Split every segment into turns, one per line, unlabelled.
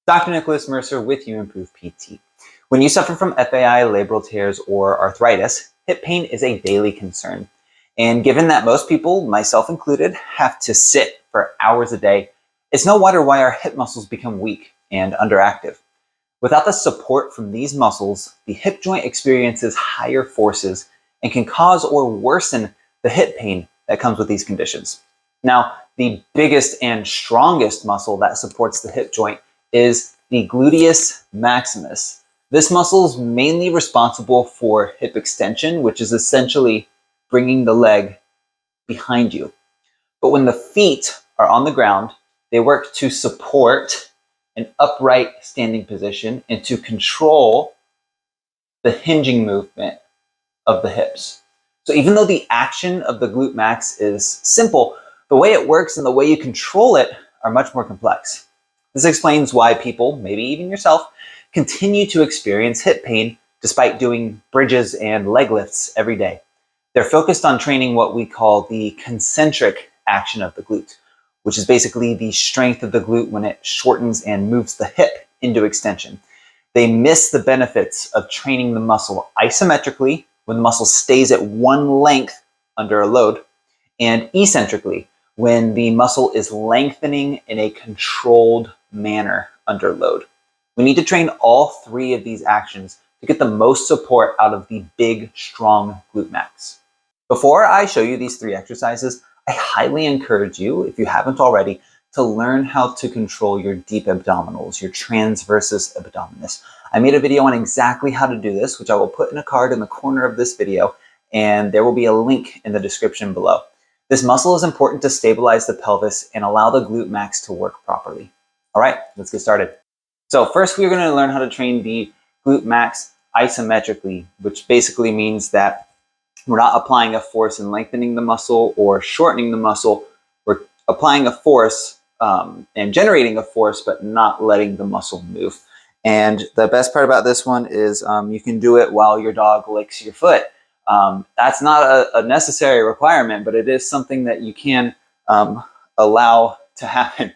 Dr. Nicholas Mercer with uImproved PT. When you suffer from FAI, labral tears, or arthritis, hip pain is a daily concern. And given that most people, myself included, have to sit for hours a day, it's no wonder why our hip muscles become weak and underactive. Without the support from these muscles, the hip joint experiences higher forces and can cause or worsen the hip pain that comes with these conditions. Now, the biggest and strongest muscle that supports the hip joint is the gluteus maximus. This muscle is mainly responsible for hip extension, which is essentially bringing the leg behind you. But when the feet are on the ground, they work to support an upright standing position and to control the hinging movement of the hips. So even though the action of the glute max is simple, the way it works and the way you control it are much more complex. This explains why people, maybe even yourself, continue to experience hip pain despite doing bridges and leg lifts every day. They're focused on training what we call the concentric action of the glute, which is basically the strength of the glute when it shortens and moves the hip into extension. They miss the benefits of training the muscle isometrically, when the muscle stays at one length under a load, and eccentrically, when the muscle is lengthening in a controlled manner under load. We need to train all three of these actions to get the most support out of the big, strong glute max. Before I show you these three exercises, I highly encourage you, if you haven't already, to learn how to control your deep abdominals, your transversus abdominis. I made a video on exactly how to do this, which I will put in a card in the corner of this video, and there will be a link in the description below. This muscle is important to stabilize the pelvis and allow the glute max to work properly. All right, let's get started. So first we're going to learn how to train the glute max isometrically, which basically means that we're not applying a force and lengthening the muscle or shortening the muscle. We're applying a force and generating a force, but not letting the muscle move. And the best part about this one is you can do it while your dog licks your foot. That's not a necessary requirement, but it is something that you can allow to happen.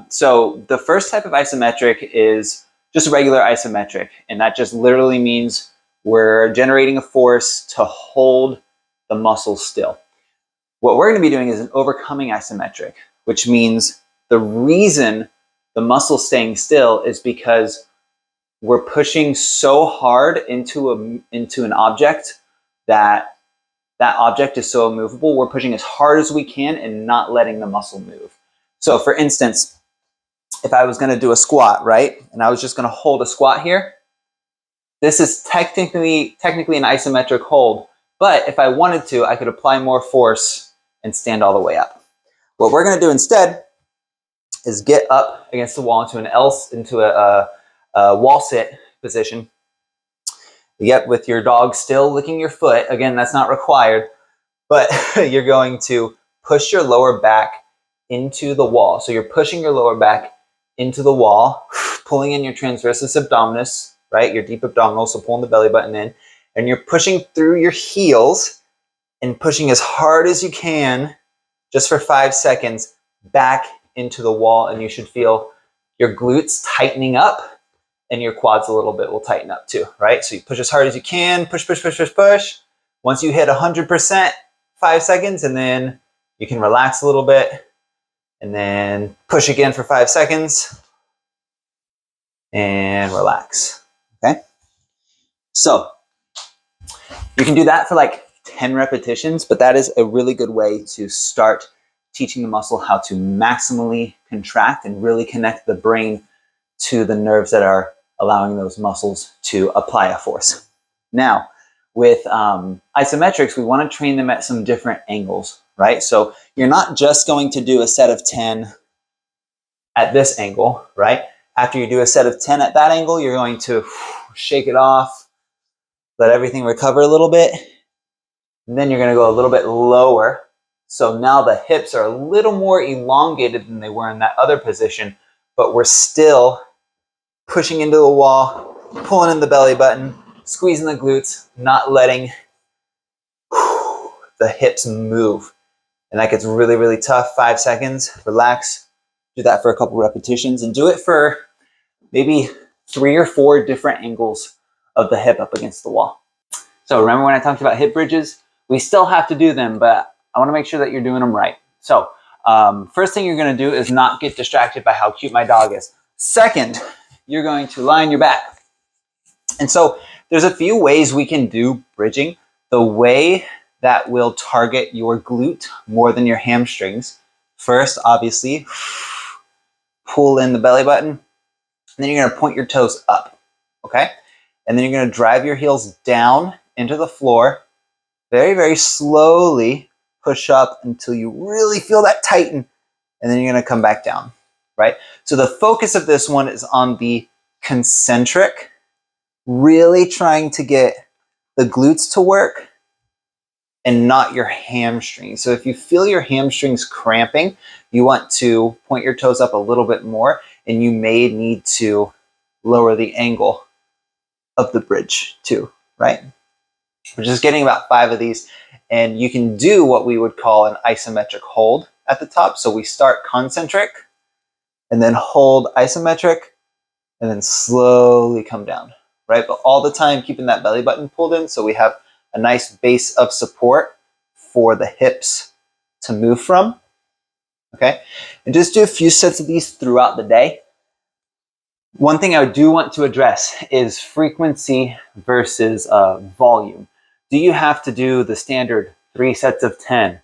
So the first type of isometric is just a regular isometric, and that just literally means we're generating a force to hold the muscle still. What we're going to be doing is an overcoming isometric, which means the reason the muscle's staying still is because we're pushing so hard into an object that object is so immovable. We're pushing as hard as we can and not letting the muscle move. So for instance, if I was going to do a squat, right, and I was just going to hold a squat here, this is technically an isometric hold, but if I wanted to, I could apply more force and stand all the way up. What we're going to do instead is get up against the wall into a wall sit position. Yep, with your dog still licking your foot. Again, that's not required, but you're going to push your lower back into the wall. So you're pushing your lower back into the wall, pulling in your transversus abdominis, right? Your deep abdominals, so pulling the belly button in, and you're pushing through your heels and pushing as hard as you can, just for 5 seconds, back into the wall, and you should feel your glutes tightening up, and your quads a little bit will tighten up too, right? So you push as hard as you can, push, push, push, push, push. Once you hit 100%, 5 seconds, and then you can relax a little bit, and then push again for 5 seconds, and relax, okay? So you can do that for like 10 repetitions, but that is a really good way to start teaching the muscle how to maximally contract and really connect the brain to the nerves that are allowing those muscles to apply a force. Now, with isometrics, we want to train them at some different angles, right? So you're not just going to do a set of 10 at this angle, right? After you do a set of 10 at that angle, you're going to shake it off, let everything recover a little bit, and then you're going to go a little bit lower. So now the hips are a little more elongated than they were in that other position, but we're still pushing into the wall, pulling in the belly button, squeezing the glutes, not letting the hips move. And that gets really, really tough. 5 seconds, relax. Do that for a couple repetitions and do it for maybe 3 or 4 different angles of the hip up against the wall. So remember when I talked about hip bridges? We still have to do them, but I want to make sure that you're doing them right. So first thing you're going to do is not get distracted by how cute my dog is. Second, you're going to lie on your back. And so there's a few ways we can do bridging. The way that will target your glute more than your hamstrings. First, obviously, pull in the belly button. And then you're going to point your toes up, okay? And then you're going to drive your heels down into the floor. Very, very slowly push up until you really feel that tighten. And then you're going to come back down, right? So the focus of this one is on the concentric, really trying to get the glutes to work and not your hamstrings. So if you feel your hamstrings cramping, you want to point your toes up a little bit more, and you may need to lower the angle of the bridge too, right? We're just getting about 5 of these, and you can do what we would call an isometric hold at the top. So we start concentric, and then hold isometric, and then slowly come down, right? But all the time keeping that belly button pulled in so we have a nice base of support for the hips to move from, okay? And just do a few sets of these throughout the day. One thing I do want to address is frequency versus volume. Do you have to do the standard 3 sets of 10,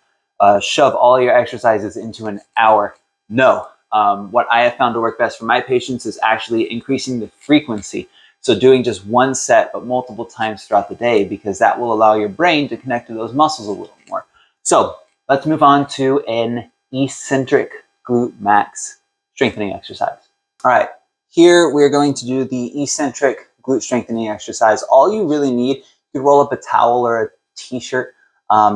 shove all your exercises into an hour? No. What I have found to work best for my patients is actually increasing the frequency. So doing just 1 set, but multiple times throughout the day, because that will allow your brain to connect to those muscles a little more. So let's move on to an eccentric glute max strengthening exercise. All right, here we're going to do the eccentric glute strengthening exercise. All you really need, you can roll up a towel or a t-shirt.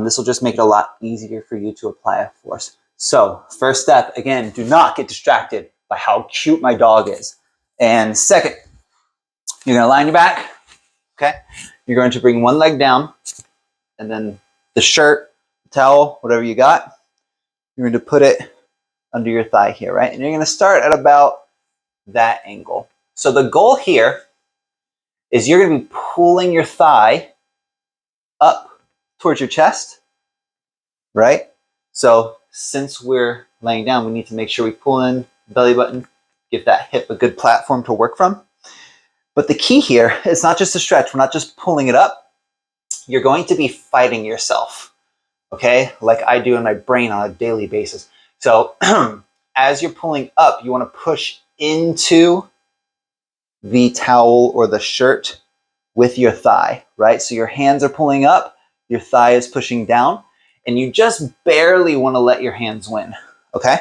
This will just make it a lot easier for you to apply a force. So first step, again, do not get distracted by how cute my dog is. And second, you're going to lie on your back, okay? You're going to bring one leg down, and then the shirt, the towel, whatever you got, you're going to put it under your thigh here, right? And you're going to start at about that angle. So the goal here is you're going to be pulling your thigh up towards your chest, right? So since we're laying down, we need to make sure we pull in the belly button, give that hip a good platform to work from. But the key here is not just a stretch. We're not just pulling it up. You're going to be fighting yourself, okay? Like I do in my brain on a daily basis. So as you're pulling up, you want to push into the towel or the shirt with your thigh, right? So your hands are pulling up, your thigh is pushing down, and you just barely want to let your hands win, okay?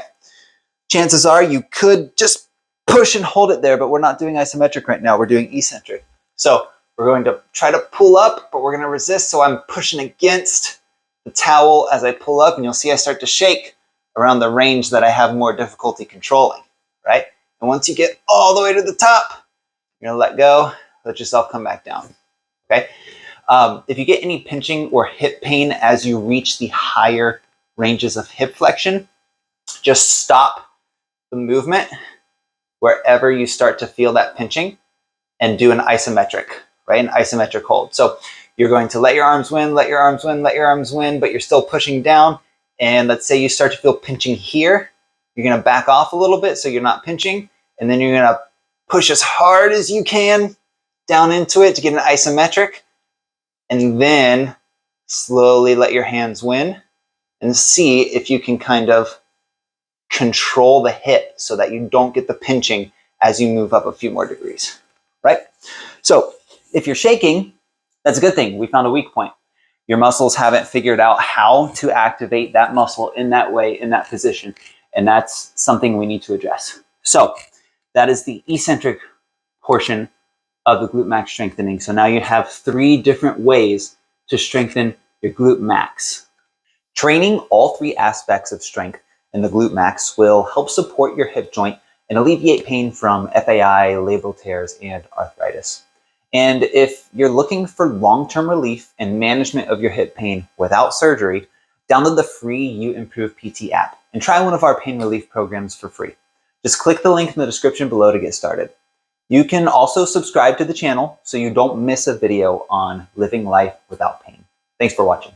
Chances are you could just push and hold it there, but we're not doing isometric right now. We're doing eccentric. So we're going to try to pull up, but we're going to resist. So I'm pushing against the towel as I pull up, and you'll see I start to shake around the range that I have more difficulty controlling, right? And once you get all the way to the top, you're going to let go, let yourself come back down, okay? If you get any pinching or hip pain as you reach the higher ranges of hip flexion, just stop the movement wherever you start to feel that pinching and do an isometric, right? An isometric hold. So you're going to let your arms win, let your arms win, let your arms win, but you're still pushing down. And let's say you start to feel pinching here. You're going to back off a little bit so you're not pinching. And then you're going to push as hard as you can down into it to get an isometric. And then slowly let your hands win and see if you can kind of control the hip so that you don't get the pinching as you move up a few more degrees, right? So if you're shaking, that's a good thing. We found a weak point. Your muscles haven't figured out how to activate that muscle in that way, in that position, and that's something we need to address. So that is the eccentric portion of the glute max strengthening. So now you have 3 different ways to strengthen your glute max. Training all 3 aspects of strength in the glute max will help support your hip joint and alleviate pain from FAI, labral tears, and arthritis. And if you're looking for long-term relief and management of your hip pain without surgery, download the free uImproved PT app and try one of our pain relief programs for free. Just click the link in the description below to get started. You can also subscribe to the channel so you don't miss a video on living life without pain. Thanks for watching.